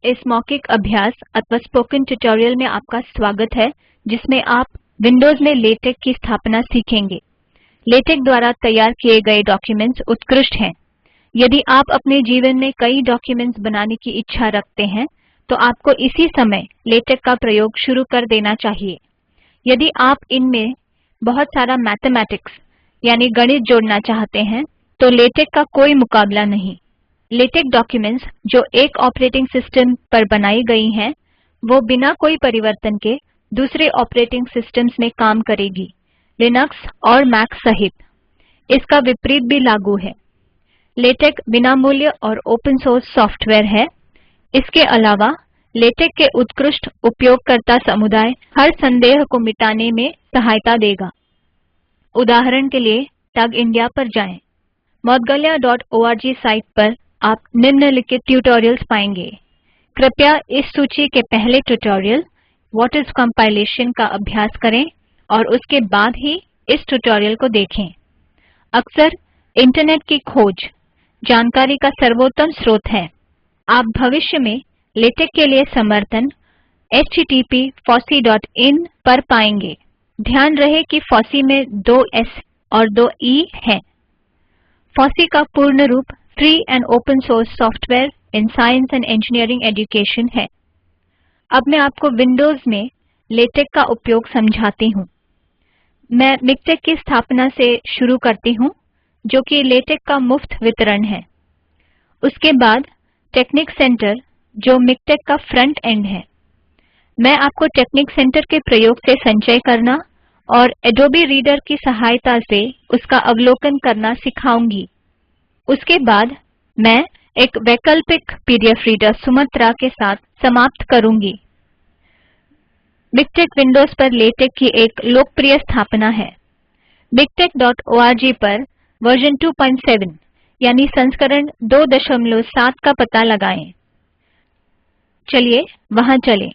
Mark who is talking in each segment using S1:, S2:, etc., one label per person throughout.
S1: इस मौखिक अभ्यास अथवा स्पोकन ट्यूटोरियल में आपका स्वागत है, जिसमें आप विंडोज़ में लेटेक की स्थापना सीखेंगे। लेटेक द्वारा तैयार किए गए डॉक्युमेंट्स उत्कृष्ट हैं। यदि आप अपने जीवन में कई डॉक्युमेंट्स बनाने की इच्छा रखते हैं, तो आपको इसी समय लेटेक का प्रयोग शुरू कर देना चाहिए। यदि आप इनमें बहुत सारा मैथमेटिक्स यानी गणित जोड़ना चाहते हैं, तो लेटेक का कोई मुकाबला नहीं। लेटेक डॉक्युमेंट्स जो एक ऑपरेटिंग सिस्टम पर बनाई गई हैं, वो बिना कोई परिवर्तन के दूसरे ऑपरेटिंग सिस्टम्स में काम करेगी, लिनक्स और मैक सहित। इसका विपरीत भी लागू है। लेटेक विनामूल्य और ओपन सोर्स सॉफ्टवेयर है। इसके अलावा लेटेक के उत्कृष्ट उपयोगकर्ता समुदाय हर संदेह को मिटाने में सहायता देगा। उदाहरण के लिए टग इंडिया पर जाएं। moudgalya.org साइट पर आप निम्नलिखित ट्यूटोरियल्स पाएंगे। कृपया इस सूची के पहले ट्यूटोरियल व्हाट इज़ कंपाइलेशन का अभ्यास करें और उसके बाद ही इस ट्यूटोरियल को देखें। अक्सर इंटरनेट की खोज जानकारी का सर्वोत्तम स्रोत है। आप भविष्य में लेटेक के लिए समर्थन http://fossee.in पर पाएंगे। ध्यान रहे कि फॉसी में 2 S और 2 E हैं। फॉसी का पूर्ण रूप free and open source software in science and engineering education है। अब मैं आपको विंडोज़ में लेटेक का उपयोग समझाती हूँ। मैं मिक्टेक की स्थापना से शुरू करती हूँ, जो कि लेटेक का मुफ्त वितरण है। उसके बाद टेक्निक सेंटर, जो मिक्टेक का फ्रंट एंड है। मैं आपको टेक्निक सेंटर के प्रयोग से संचय करना और एडोबी रीडर की सहायता से उसका अवलोकन करना सिखाऊंगी। उसके बाद मैं एक वैकल्पिक पीडीएफ रीडर सुमत्रा के साथ समाप्त करूंगी। मिक्टेक विंडोज़ पर लेटेक की एक लोकप्रिय स्थापना है। miktex.org पर वर्जन 2.7 यानी संस्करण 2.7 का पता लगाएं। चलिए वहां चलें।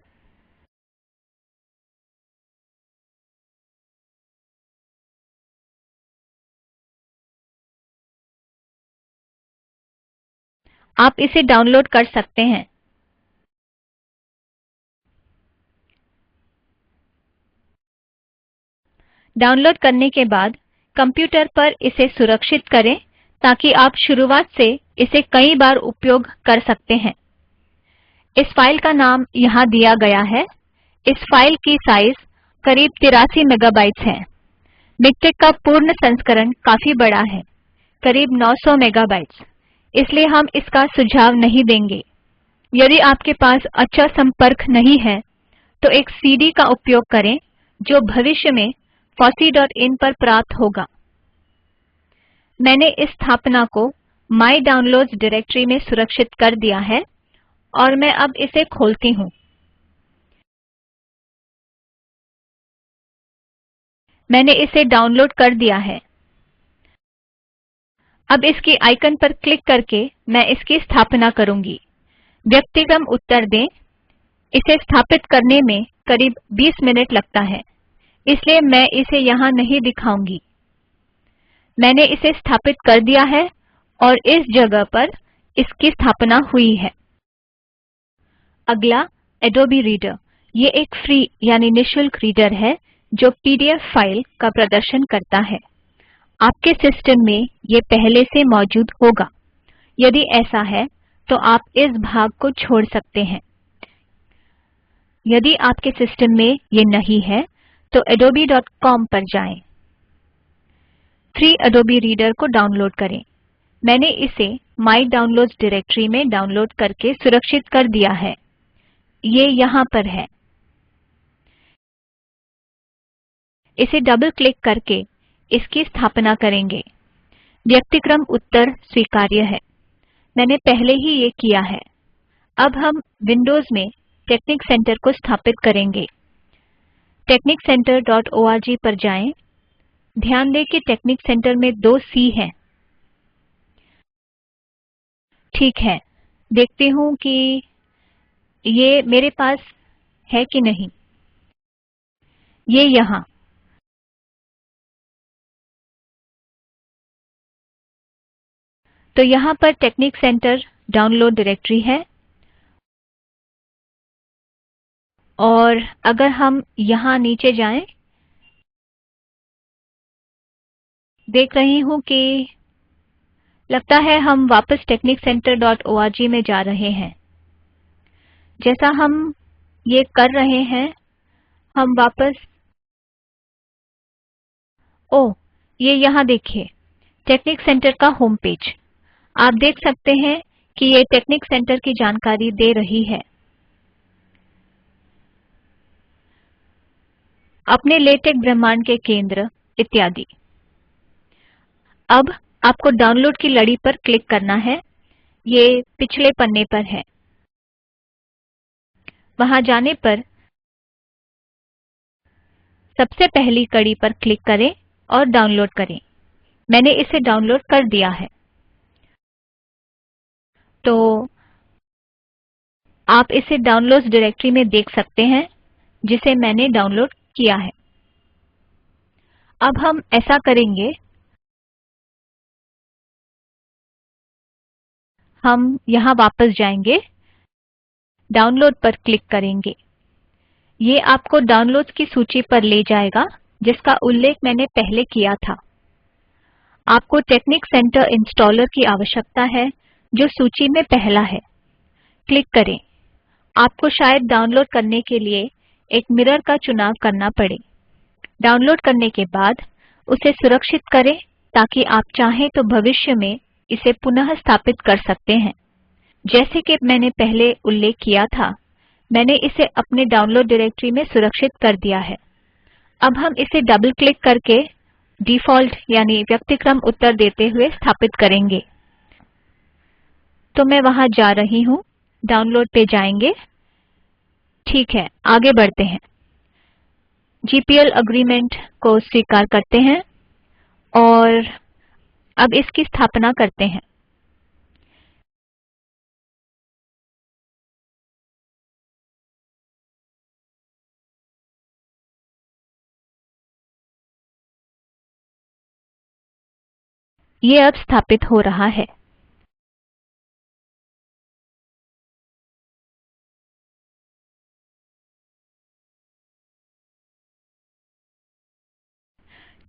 S1: आप इसे डाउनलोड कर सकते हैं। डाउनलोड करने के बाद कंप्यूटर पर इसे सुरक्षित करें, ताकि आप शुरुआत से इसे कई बार उपयोग कर सकते हैं। इस फाइल का नाम यहाँ दिया गया है। इस फाइल की साइज करीब 83 मेगाबाइट्स है। मिक्टेक का पूर्ण संस्करण काफ़ी बड़ा है, करीब 900 मेगाबाइट्स, इसलिए हम इसका सुझाव नहीं देंगे। यदि आपके पास अच्छा संपर्क नहीं है, तो एक सीडी का उपयोग करें, जो भविष्य में fossee.in पर प्राप्त होगा। मैंने इस स्थापना को माय डाउनलोड्स डायरेक्टरी में सुरक्षित कर दिया है और मैं अब इसे खोलती हूँ। मैंने इसे डाउनलोड कर दिया है। अब इसकी आइकन पर क्लिक करके मैं इसकी स्थापना करूँगी। व्यक्तिक्रम उत्तर दें। इसे स्थापित करने में करीब 20 मिनट लगता है, इसलिए मैं इसे यहाँ नहीं दिखाऊंगी। मैंने इसे स्थापित कर दिया है और इस जगह पर इसकी स्थापना हुई है। अगला एडोबी रीडर। ये एक फ्री यानी निःशुल्क रीडर है, जो पीडीएफ फाइल का प्रदर्शन करता है। आपके सिस्टम में ये पहले से मौजूद होगा। यदि ऐसा है, तो आप इस भाग को छोड़ सकते हैं। यदि आपके सिस्टम में ये नहीं है, तो adobe.com पर जाएं। फ्री एडोबी रीडर को डाउनलोड करें। मैंने इसे माय डाउनलोड्स डायरेक्टरी में डाउनलोड करके सुरक्षित कर दिया है। ये यहाँ पर है। इसे डबल क्लिक करके इसकी स्थापना करेंगे। व्यक्तिक्रम उत्तर स्वीकार्य है। मैंने पहले ही ये किया है। अब हम विंडोज़ में टेक्निक सेंटर को स्थापित करेंगे। techniccenterorg पर जाएं। ध्यान दें कि टेक्निक सेंटर में 2 C हैं। ठीक है, देखती हूँ कि ये मेरे पास है कि नहीं। ये यहाँ। तो यहाँ पर टेक्निक सेंटर डाउनलोड डायरेक्टरी है और अगर हम यहाँ नीचे जाएं, देख रही हूँ कि लगता है हम वापस techniccenter.org में जा रहे हैं। जैसा हम ये कर रहे हैं, हम वापस, ओ, ये यहाँ देखिए, टेक्निक सेंटर का होम पेज। आप देख सकते हैं कि ये टेक्निक सेंटर की जानकारी दे रही है, अपने लेटेक ब्रह्मांड के केंद्र इत्यादि। अब आपको डाउनलोड की लड़ी पर क्लिक करना है। ये पिछले पन्ने पर है। वहाँ जाने पर सबसे पहली कड़ी पर क्लिक करें और डाउनलोड करें। मैंने इसे डाउनलोड कर दिया है। तो आप इसे डाउनलोड्स डायरेक्टरी में देख सकते हैं जिसे मैंने डाउनलोड किया है। अब हम ऐसा करेंगे, हम यहाँ वापस जाएंगे, डाउनलोड पर क्लिक करेंगे। ये आपको डाउनलोड्स की सूची पर ले जाएगा जिसका उल्लेख मैंने पहले किया था। आपको टेक्निक सेंटर इंस्टॉलर की आवश्यकता है जो सूची में पहला है। क्लिक करें। आपको शायद डाउनलोड करने के लिए एक मिरर का चुनाव करना पड़े। डाउनलोड करने के बाद उसे सुरक्षित करें ताकि आप चाहें तो भविष्य में इसे पुनः स्थापित कर सकते हैं। जैसे कि मैंने पहले उल्लेख किया था, मैंने इसे अपने डाउनलोड डायरेक्टरी में सुरक्षित कर दिया है। अब हम इसे डबल क्लिक करके डिफ़ॉल्ट यानी व्यक्तिक्रम उत्तर देते हुए स्थापित करेंगे। तो मैं वहाँ जा रही हूँ, डाउनलोड पे जाएंगे। ठीक है, आगे बढ़ते हैं। GPL अग्रीमेंट को स्वीकार करते हैं और अब इसकी स्थापना करते हैं। ये अब स्थापित हो रहा है।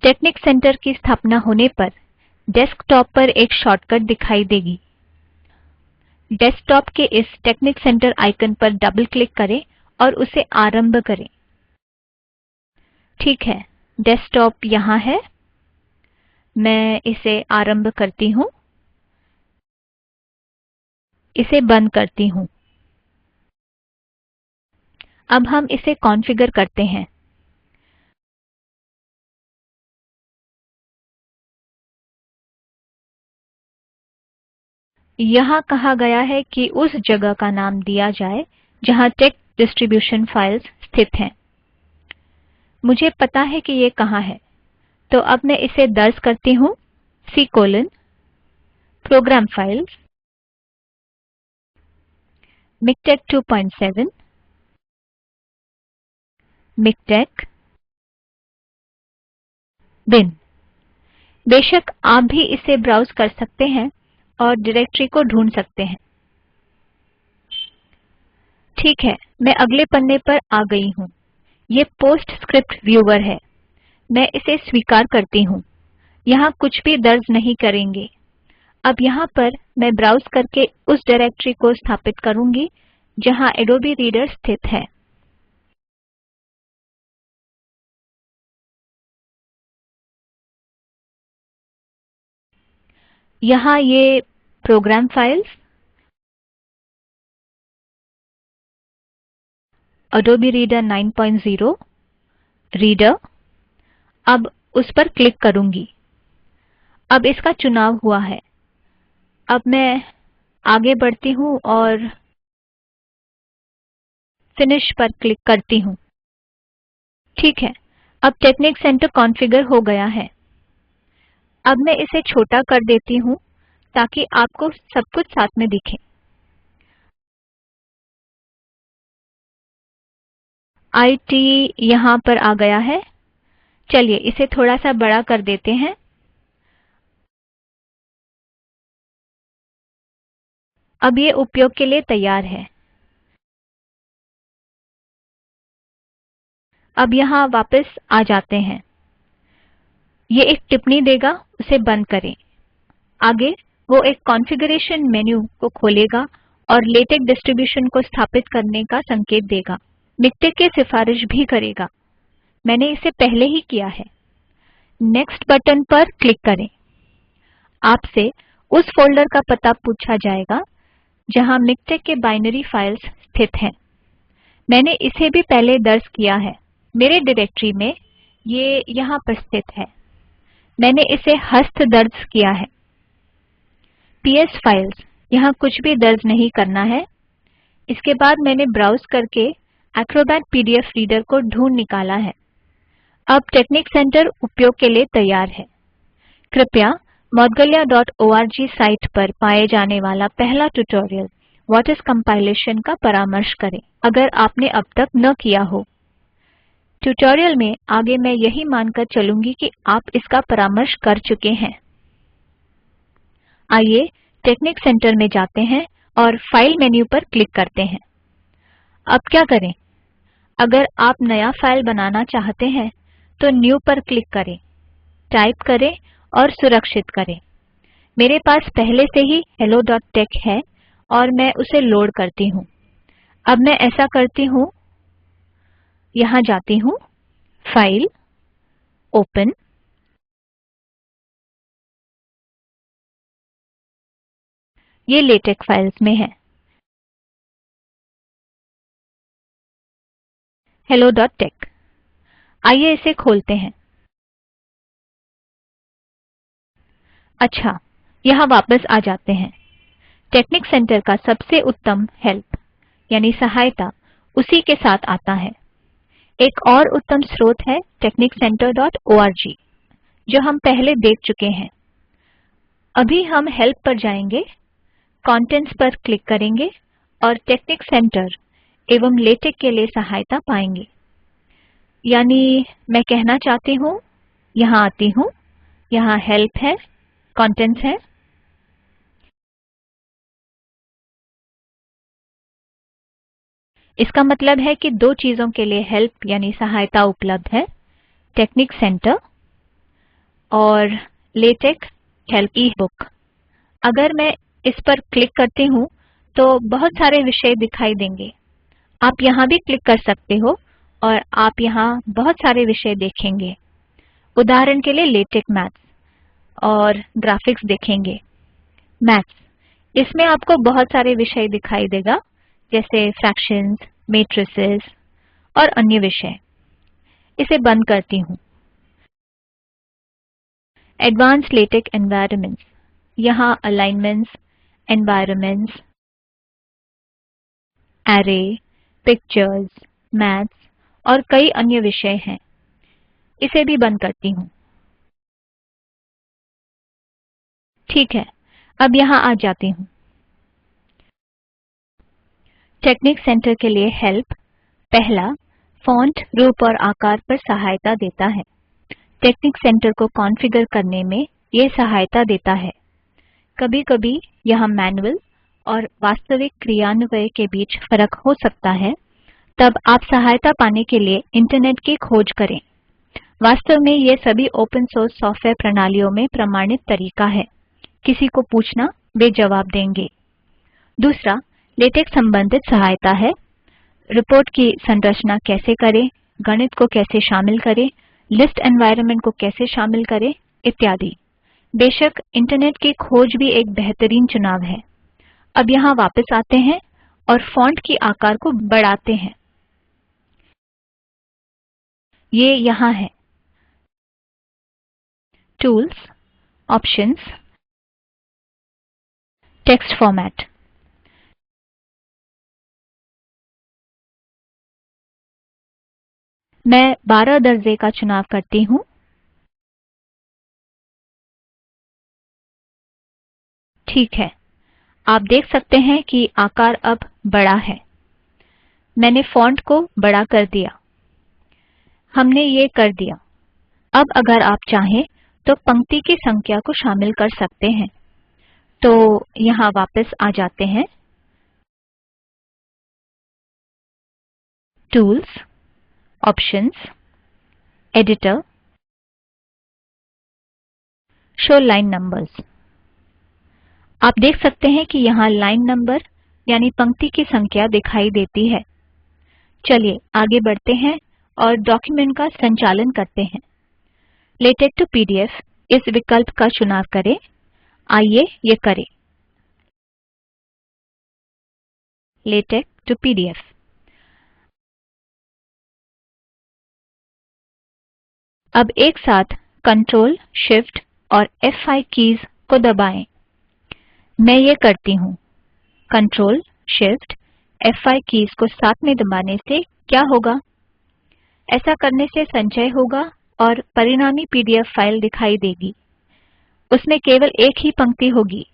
S1: टेक्निक सेंटर की स्थापना होने पर डेस्कटॉप पर एक शॉर्टकट दिखाई देगी। डेस्कटॉप के इस टेक्निक सेंटर आइकन पर डबल क्लिक करें और उसे आरंभ करें। ठीक है, डेस्कटॉप यहाँ है। मैं इसे आरंभ करती हूँ, इसे बंद करती हूँ। अब हम इसे कॉन्फ़िगर करते हैं। यहाँ कहा गया है कि उस जगह का नाम दिया जाए जहाँ टेक्स्ट डिस्ट्रीब्यूशन फाइल्स स्थित हैं। मुझे पता है कि ये कहाँ है, तो अब मैं इसे दर्ज करती हूँ। C:, प्रोग्राम फाइल्स, मिकटेक 2.7, मिकटेक, बिन। बेशक आप भी इसे ब्राउज़ कर सकते हैं और डायरेक्टरी को ढूंढ सकते हैं। ठीक है, मैं अगले पन्ने पर आ गई हूँ। ये पोस्ट स्क्रिप्ट व्यूवर है। मैं इसे स्वीकार करती हूँ। यहाँ कुछ भी दर्ज नहीं करेंगे। अब यहाँ पर मैं ब्राउज़ करके उस डायरेक्टरी को स्थापित करूँगी जहाँ एडोबी रीडर स्थित है। यहाँ ये program files, Adobe reader 9.0, reader. अब उस पर क्लिक करूँगी। अब इसका चुनाव हुआ है। अब मैं आगे बढ़ती हूँ और फिनिश पर क्लिक करती हूँ। ठीक है, अब टेक्निक सेंटर कॉन्फ़िगर हो गया है। अब मैं इसे छोटा कर देती हूँ ताकि आपको सब कुछ साथ में दिखे। IT यहाँ पर आ गया है। चलिए इसे थोड़ा सा बड़ा कर देते हैं। अब ये उपयोग के लिए तैयार है। अब यहाँ वापस आ जाते हैं। ये एक टिप्पणी देगा, उसे बंद करें। आगे वो एक कॉन्फ़िगरेशन मेन्यू को खोलेगा और लेटेक डिस्ट्रीब्यूशन को स्थापित करने का संकेत देगा। मिक्टेक की सिफारिश भी करेगा। मैंने इसे पहले ही किया है। नेक्स्ट बटन पर क्लिक करें। आपसे उस फोल्डर का पता पूछा जाएगा जहाँ मिक्टेक के बाइनरी फाइल्स स्थित हैं। मैंने इसे भी पहले दर्ज किया है। मेरे डायरेक्टरी में ये यहाँ पर स्थित है। मैंने इसे हस्त दर्ज किया है। PS फाइल्स, यहाँ कुछ भी दर्ज नहीं करना है। इसके बाद मैंने ब्राउज़ करके एक्रोबैट PDF रीडर को ढूंढ निकाला है। अब टेक्निक सेंटर उपयोग के लिए तैयार है। कृपया moudgalya.org साइट पर पाए जाने वाला पहला ट्यूटोरियल व्हाट इज़ कंपाइलेशन का परामर्श करें अगर आपने अब तक न किया हो। ट्यूटोरियल में आगे मैं यही मानकर चलूँगी कि आप इसका परामर्श कर चुके हैं। आइए टेक्निक सेंटर में जाते हैं और फाइल मेन्यू पर क्लिक करते हैं। अब क्या करें? अगर आप नया फाइल बनाना चाहते हैं तो न्यू पर क्लिक करें, टाइप करें और सुरक्षित करें। मेरे पास पहले से ही hello.tex है और मैं उसे लोड करती हूँ। अब मैं ऐसा करती हूँ, यहाँ जाती हूँ, फाइल, ओपन, ये लेटेक फाइल्स में है, hello.tex। आइए इसे खोलते हैं। अच्छा, यहाँ वापस आ जाते हैं। टेक्निक सेंटर का सबसे उत्तम हेल्प यानी सहायता उसी के साथ आता है। एक और उत्तम स्रोत है techniccentre.org जो हम पहले देख चुके हैं। अभी हम हेल्प पर जाएंगे, कंटेंट्स पर क्लिक करेंगे और टेक्निक सेंटर एवं लेटेक के लिए सहायता पाएंगे। यानी मैं कहना चाहती हूँ, यहाँ आती हूँ, यहाँ हेल्प है, कंटेंट्स है। इसका मतलब है कि दो चीज़ों के लिए हेल्प यानी सहायता उपलब्ध है, टेक्निक सेंटर और लेटेक हेल्प ई बुक। अगर मैं इस पर क्लिक करती हूँ तो बहुत सारे विषय दिखाई देंगे। आप यहाँ भी क्लिक कर सकते हो और आप यहाँ बहुत सारे विषय देखेंगे। उदाहरण के लिए लेटेक मैथ्स और ग्राफिक्स देखेंगे। मैथ्स, इसमें आपको बहुत सारे विषय दिखाई देगा जैसे फ्रैक्शंस, मेट्रिसेस और अन्य विषय। इसे बंद करती हूँ। एडवांस लेटेक एनवायरनमेंट्स, यहाँ alignments, environments, array, pictures, maths और कई अन्य विषय हैं। इसे भी बंद करती हूँ। ठीक है, अब यहाँ आ जाती हूँ। टेक्निक सेंटर के लिए हेल्प पहला, फ़ॉन्ट रूप और आकार पर सहायता देता है। टेक्निक सेंटर को कॉन्फ़िगर करने में ये सहायता देता है। कभी कभी यहाँ मैनुअल और वास्तविक क्रियान्वयन के बीच फर्क हो सकता है, तब आप सहायता पाने के लिए इंटरनेट की खोज करें। वास्तव में ये सभी ओपन सोर्स सॉफ्टवेयर प्रणालियों में प्रमाणित तरीका है। किसी को पूछना, वे जवाब देंगे। दूसरा, लेटेक संबंधित सहायता है। रिपोर्ट की संरचना कैसे करें, गणित को कैसे शामिल करें, लिस्ट एनवायरनमेंट को कैसे शामिल करें, इत्यादि। बेशक इंटरनेट की खोज भी एक बेहतरीन चुनाव है। अब यहाँ वापस आते हैं और फ़ॉन्ट की आकार को बढ़ाते हैं। ये यहाँ है, टूल्स, ऑप्शंस, टेक्स्ट फॉर्मेट। मैं 12 दर्जे का चुनाव करती हूँ। ठीक है, आप देख सकते हैं कि आकार अब बड़ा है। मैंने फ़ॉन्ट को बड़ा कर दिया। हमने ये कर दिया। अब अगर आप चाहें तो पंक्ति की संख्या को शामिल कर सकते हैं। तो यहाँ वापस आ जाते हैं, tools, options, editor, show line numbers. आप देख सकते हैं कि यहाँ लाइन नंबर यानी पंक्ति की संख्या दिखाई देती है। चलिए आगे बढ़ते हैं और डॉक्यूमेंट का संचालन करते हैं। लेटेक टू पीडीएफ इस विकल्प का चुनाव करें। आइए ये करें। LaTeX to PDF. अब एक साथ कंट्रोल, शिफ्ट और F5 कीज को दबाएं। मैं ये करती हूँ। कंट्रोल, शिफ्ट, F5 कीज को साथ में दबाने से क्या होगा? ऐसा करने से संचय होगा और परिणामी पीडीएफ फाइल दिखाई देगी। उसमें केवल एक ही पंक्ति होगी।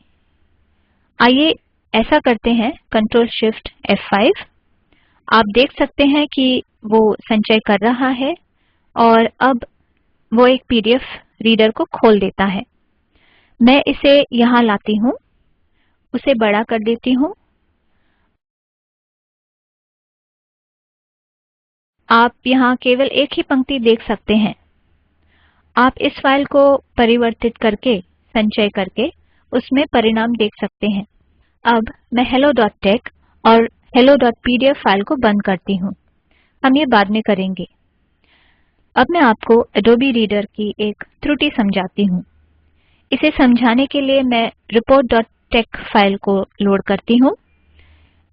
S1: आइए ऐसा करते हैं। Control, shift, F5। आप देख सकते हैं कि वो संचय कर रहा है और अब वो एक पीडीएफ रीडर को खोल देता है। मैं इसे यहाँ लाती हूँ, उसे बड़ा कर देती हूँ। आप यहाँ केवल एक ही पंक्ति देख सकते हैं। आप इस फाइल को परिवर्तित करके, संचय करके उसमें परिणाम देख सकते हैं। अब मैं hello.tex और hello.pdf फाइल को बंद करती हूँ। हम ये बाद में करेंगे। अब मैं आपको एडोबी रीडर की एक त्रुटि समझाती हूँ। इसे समझाने के लिए मैं report.tex फाइल को लोड करती हूँ।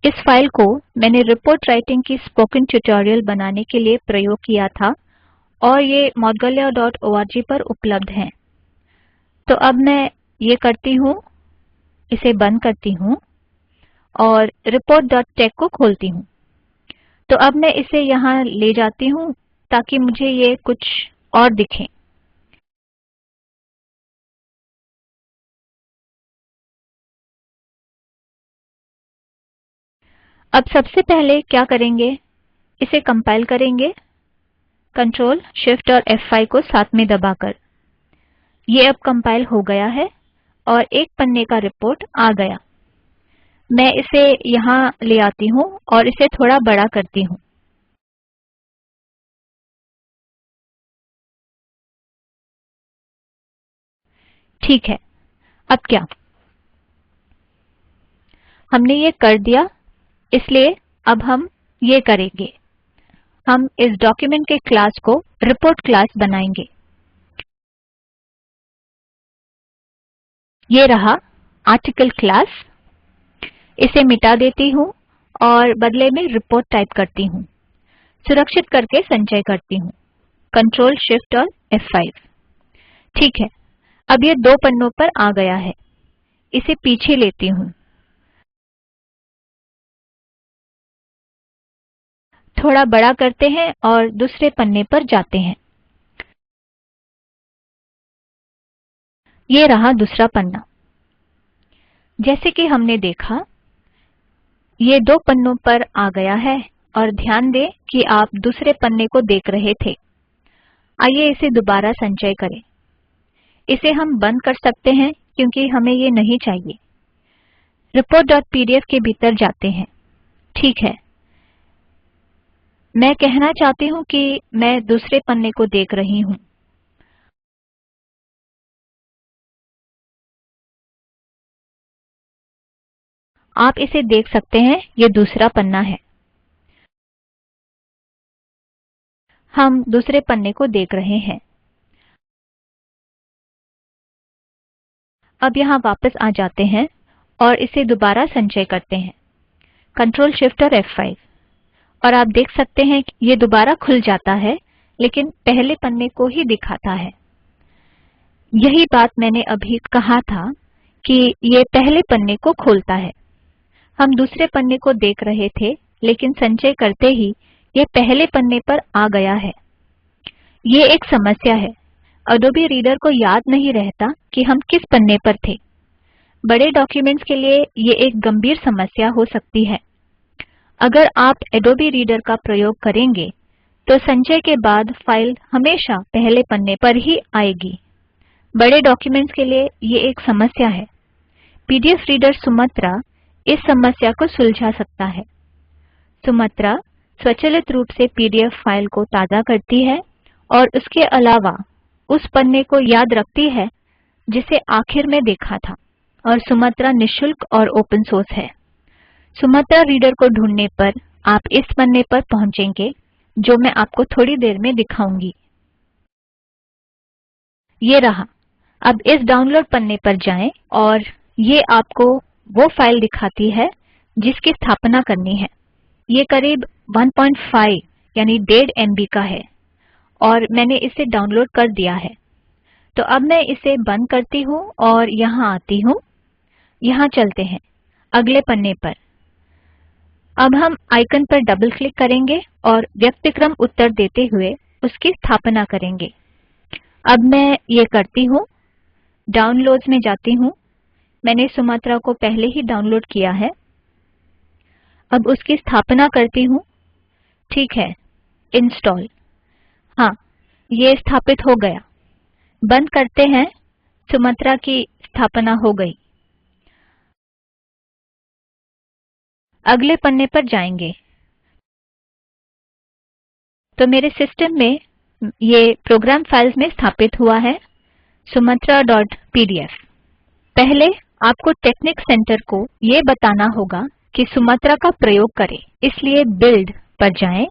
S1: इस फाइल को मैंने रिपोर्ट राइटिंग की स्पोकन ट्यूटोरियल बनाने के लिए प्रयोग किया था और ये moudgalya.org पर उपलब्ध है। तो अब मैं ये करती हूँ, इसे बंद करती हूँ और report.tex को खोलती हूँ। तो अब मैं इसे यहाँ ले जाती हूँ ताकि मुझे ये कुछ और दिखे। अब सबसे पहले क्या करेंगे? इसे कंपाइल करेंगे। कंट्रोल, शिफ्ट और F5 को साथ में दबाकर। ये अब कंपाइल हो गया है और एक पन्ने का रिपोर्ट आ गया। मैं इसे यहाँ ले आती हूँ और इसे थोड़ा बड़ा करती हूँ। ठीक है, अब क्या? हमने ये कर दिया, इसलिए अब हम ये करेंगे। हम इस डॉक्यूमेंट के क्लास को रिपोर्ट क्लास बनाएंगे। ये रहा आर्टिकल क्लास। इसे मिटा देती हूँ और बदले में रिपोर्ट टाइप करती हूँ। सुरक्षित करके संचय करती हूँ। कंट्रोल, शिफ्ट और F5। ठीक है, अब ये दो पन्नों पर आ गया है। इसे पीछे लेती हूँ। थोड़ा बड़ा करते हैं और दूसरे पन्ने पर जाते हैं। ये रहा दूसरा पन्ना। जैसे कि हमने देखा, ये दो पन्नों पर आ गया है और ध्यान दें कि आप दूसरे पन्ने को देख रहे थे। आइए इसे दोबारा संचय करें। इसे हम बंद कर सकते हैं क्योंकि हमें ये नहीं चाहिए। report.pdf के भीतर जाते हैं। ठीक है, मैं कहना चाहती हूँ कि मैं दूसरे पन्ने को देख रही हूँ। आप इसे देख सकते हैं, ये दूसरा पन्ना है। हम दूसरे पन्ने को देख रहे हैं। अब यहाँ वापस आ जाते हैं और इसे दोबारा संचय करते हैं। कंट्रोल, शिफ्ट और F5। और आप देख सकते हैं कि ये दोबारा खुल जाता है, लेकिन पहले पन्ने को ही दिखाता है। यही बात मैंने अभी कहा था कि ये पहले पन्ने को खोलता है। हम दूसरे पन्ने को देख रहे थे, लेकिन संचय करते ही ये पहले पन्ने पर आ गया है। ये एक समस्या है। अडोबी रीडर को याद नहीं रहता कि हम किस पन्ने पर थे। बड़े डॉक्यूमेंट्स के लिए ये एक गंभीर समस्या हो सकती है। अगर आप एडोबी रीडर का प्रयोग करेंगे तो संचय के बाद फाइल हमेशा पहले पन्ने पर ही आएगी। बड़े डॉक्यूमेंट्स के लिए ये एक समस्या है। पीडीएफ रीडर सुमत्रा इस समस्या को सुलझा सकता है। सुमत्रा स्वचालित रूप से पीडीएफ फाइल को ताज़ा करती है और उसके अलावा उस पन्ने को याद रखती है जिसे आखिर में देखा था। और सुमात्रा निशुल्क और ओपन सोर्स है। सुमात्रा रीडर को ढूंढने पर आप इस पन्ने पर पहुंचेंगे जो मैं आपको थोड़ी देर में दिखाऊंगी। ये रहा। अब इस डाउनलोड पन्ने पर जाएं और ये आपको वो फाइल दिखाती है जिसकी स्थापना करनी है। ये करीब 1.5 यानी 1.5 MB का है और मैंने इसे डाउनलोड कर दिया है। तो अब मैं इसे बंद करती हूँ और यहाँ आती हूँ। यहाँ चलते हैं अगले पन्ने पर। अब हम आइकन पर डबल क्लिक करेंगे और व्यक्तिक्रम उत्तर देते हुए उसकी स्थापना करेंगे। अब मैं ये करती हूँ, डाउनलोड्स में जाती हूँ। मैंने सुमात्रा को पहले ही डाउनलोड किया है। अब उसकी स्थापना करती हूँ। ठीक है, इंस्टॉल। हाँ, ये स्थापित हो गया। बंद करते हैं। सुमात्रा की स्थापना हो गई। अगले पन्ने पर जाएंगे तो मेरे सिस्टम में ये प्रोग्राम फाइल्स में स्थापित हुआ है, sumatra.pdf। पहले आपको टेक्निक सेंटर को ये बताना होगा कि सुमात्रा का प्रयोग करें, इसलिए बिल्ड पर जाएं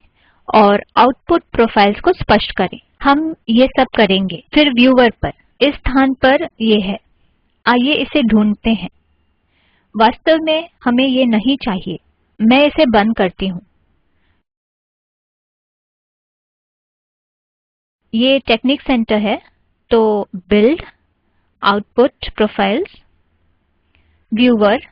S1: और आउटपुट प्रोफाइल्स को स्पष्ट करें। हम ये सब करेंगे। फिर व्यूवर पर, इस स्थान पर ये है। आइए इसे ढूंढते हैं। वास्तव में हमें ये नहीं चाहिए। मैं इसे बंद करती हूँ। ये टेक्निक सेंटर है, तो बिल्ड, आउटपुट प्रोफाइल्स, व्यूवर।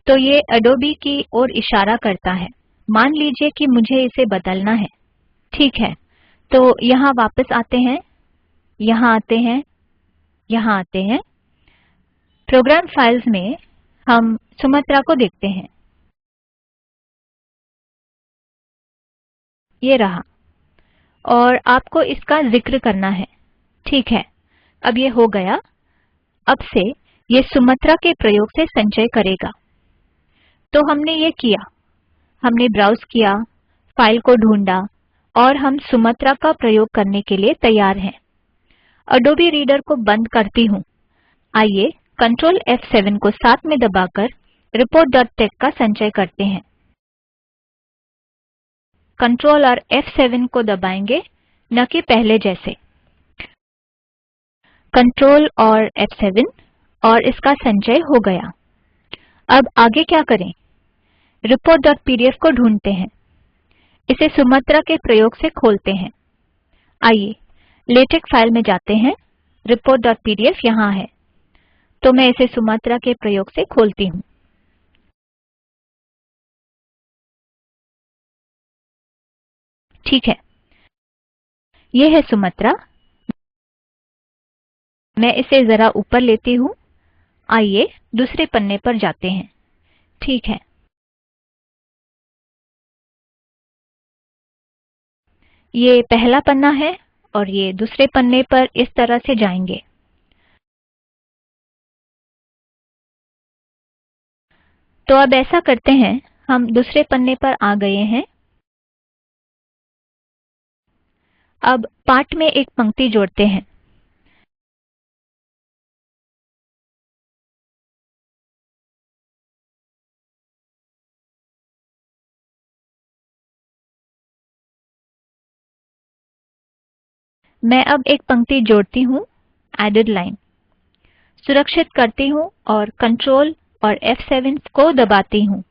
S1: तो ये अडोबी की ओर इशारा करता है। मान लीजिए कि मुझे इसे बदलना है। ठीक है, तो यहाँ वापस आते हैं, यहाँ आते हैं, यहाँ आते हैं। प्रोग्राम फाइल्स में हम सुमात्रा को देखते हैं। ये रहा और आपको इसका जिक्र करना है। ठीक है, अब ये हो गया। अब से ये सुमात्रा के प्रयोग से संचय करेगा। तो हमने ये किया। हमने ब्राउज़ किया, फाइल को ढूंढा और हम सुमात्रा का प्रयोग करने के लिए तैयार हैं। अडोबी रीडर को बंद करती हूँ। आइए Ctrl F7 को साथ में दबाकर report.tex का संचय करते हैं। Ctrl और F7 को दबाएंगे, न कि पहले जैसे। Ctrl और F7 और इसका संचय हो गया। अब आगे क्या करें? report.pdf को ढूंढते हैं। इसे सुमात्रा के प्रयोग से खोलते हैं। आइए लेटेक फाइल में जाते हैं। report.pdf यहाँ है। तो मैं इसे सुमात्रा के प्रयोग से खोलती हूँ। ठीक है, ये है सुमात्रा। मैं इसे ज़रा ऊपर लेती हूँ। आइए दूसरे पन्ने पर जाते हैं। ठीक है, ये पहला पन्ना है और ये दूसरे पन्ने पर इस तरह से जाएंगे। तो अब ऐसा करते हैं, हम दूसरे पन्ने पर आ गए हैं। अब पाठ में एक पंक्ति जोड़ते हैं। मैं अब एक पंक्ति जोड़ती हूँ, एडेड लाइन। सुरक्षित करती हूँ और Ctrl और F7 को दबाती हूँ।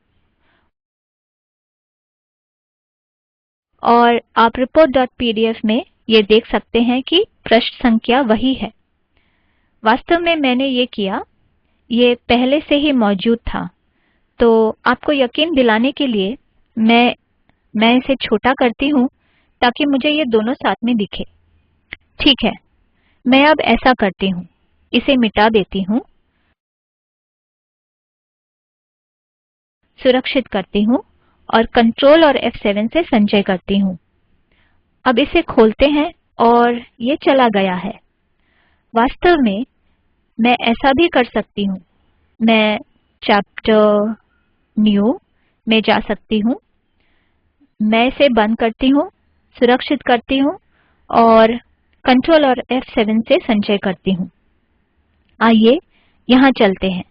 S1: और आप report.pdf में ये देख सकते हैं कि पृष्ठ संख्या वही है। वास्तव में मैंने ये किया, ये पहले से ही मौजूद था। तो आपको यकीन दिलाने के लिए मैं इसे छोटा करती हूँ ताकि मुझे ये दोनों साथ में दिखे। ठीक है, मैं अब ऐसा करती हूँ, इसे मिटा देती हूँ, सुरक्षित करती हूँ और Ctrl और F7 से संचय करती हूँ। अब इसे खोलते हैं और ये चला गया है। वास्तव में मैं ऐसा भी कर सकती हूँ। मैं चैप्टर न्यू में जा सकती हूँ। मैं इसे बंद करती हूँ, सुरक्षित करती हूँ और कंट्रोल और F7 से संचय करती हूँ। आइए यहाँ चलते हैं।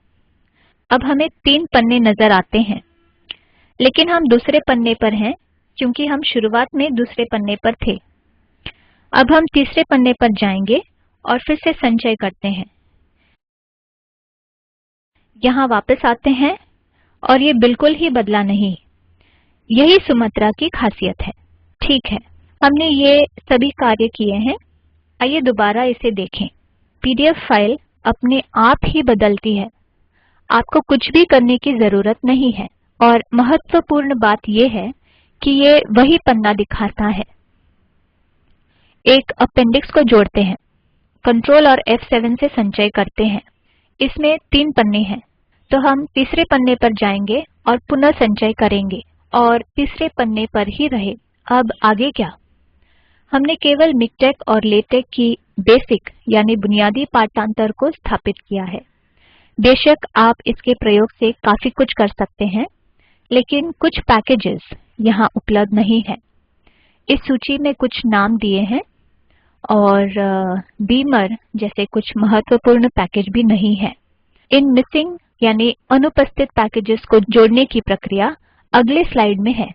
S1: अब हमें 3 पन्ने नज़र आते हैं, लेकिन हम दूसरे पन्ने पर हैं क्योंकि हम शुरुआत में दूसरे पन्ने पर थे। अब हम तीसरे पन्ने पर जाएंगे और फिर से संचय करते हैं। यहाँ वापस आते हैं और ये बिल्कुल ही बदला नहीं। यही सुमत्रा की खासियत है। ठीक है, हमने ये सभी कार्य किए हैं। आइए दोबारा इसे देखें। PDF फाइल अपने आप ही बदलती है। आपको कुछ भी करने की ज़रूरत नहीं है और महत्वपूर्ण बात यह है कि ये वही पन्ना दिखाता है। एक अपेंडिक्स को जोड़ते हैं, कंट्रोल और F7 से संचय करते हैं। इसमें 3 पन्ने हैं, तो हम तीसरे पन्ने पर जाएंगे और पुनः संचय करेंगे और तीसरे पन्ने पर ही रहे। अब आगे क्या? हमने केवल मिकटेक और लेटेक की बेसिक यानी बुनियादी पाठांतर को स्थापित किया है। बेशक आप इसके प्रयोग से काफ़ी कुछ कर सकते हैं, लेकिन कुछ पैकेजेस यहाँ उपलब्ध नहीं है। इस सूची में कुछ नाम दिए हैं और बीमर जैसे कुछ महत्वपूर्ण पैकेज भी नहीं है। इन मिसिंग यानी अनुपस्थित पैकेजेस को जोड़ने की प्रक्रिया अगले स्लाइड में है।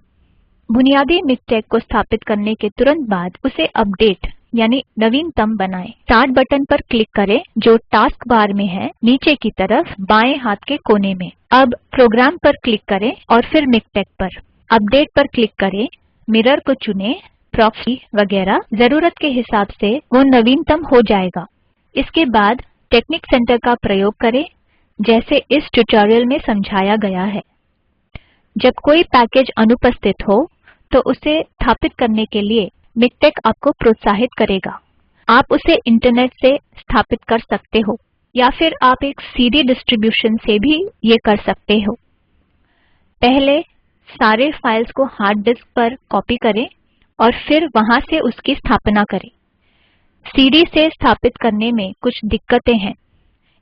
S1: बुनियादी मिकटेक को स्थापित करने के तुरंत बाद उसे अपडेट यानी नवीनतम बनाएं। स्टार्ट बटन पर क्लिक करें जो टास्क बार में है, नीचे की तरफ बाएं हाथ के कोने में। अब प्रोग्राम पर क्लिक करें और फिर मिकटेक पर। अपडेट पर क्लिक करें, मिरर को चुनें, प्रॉक्सी वगैरह ज़रूरत के हिसाब से वो नवीनतम हो जाएगा। इसके बाद टेक्निक सेंटर का प्रयोग करें जैसे इस ट्यूटोरियल में समझाया गया है। जब कोई पैकेज अनुपस्थित हो तो उसे स्थापित करने के लिए मिकटेक आपको प्रोत्साहित करेगा। आप उसे इंटरनेट से स्थापित कर सकते हो या फिर आप एक CD डिस्ट्रीब्यूशन से भी ये कर सकते हो। पहले सारे फाइल्स को हार्ड डिस्क पर कॉपी करें और फिर वहाँ से उसकी स्थापना करें। CD से स्थापित करने में कुछ दिक्कतें हैं।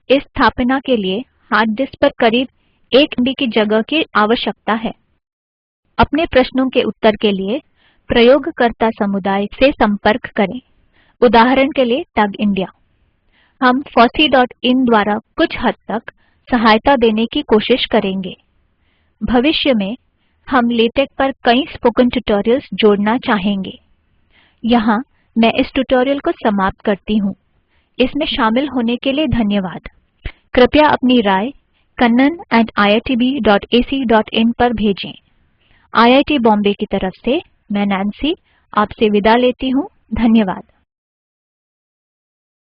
S1: इस स्थापना के लिए हार्ड डिस्क पर करीब 1 MB की जगह की आवश्यकता है। अपने प्रश्नों के उत्तर के लिए प्रयोगकर्ता समुदाय से संपर्क करें। उदाहरण के लिए टग इंडिया। हम fossee.in द्वारा कुछ हद तक सहायता देने की कोशिश करेंगे। भविष्य में हम लेटेक पर कई स्पोकन ट्यूटोरियल्स जोड़ना चाहेंगे। यहाँ मैं इस ट्यूटोरियल को समाप्त करती हूँ। इसमें शामिल होने के लिए धन्यवाद। कृपया अपनी राय kannan@iitb.ac.in पर भेजें। IIT बॉम्बे की तरफ से मैं नैन्सी आपसे विदा लेती हूँ। धन्यवाद।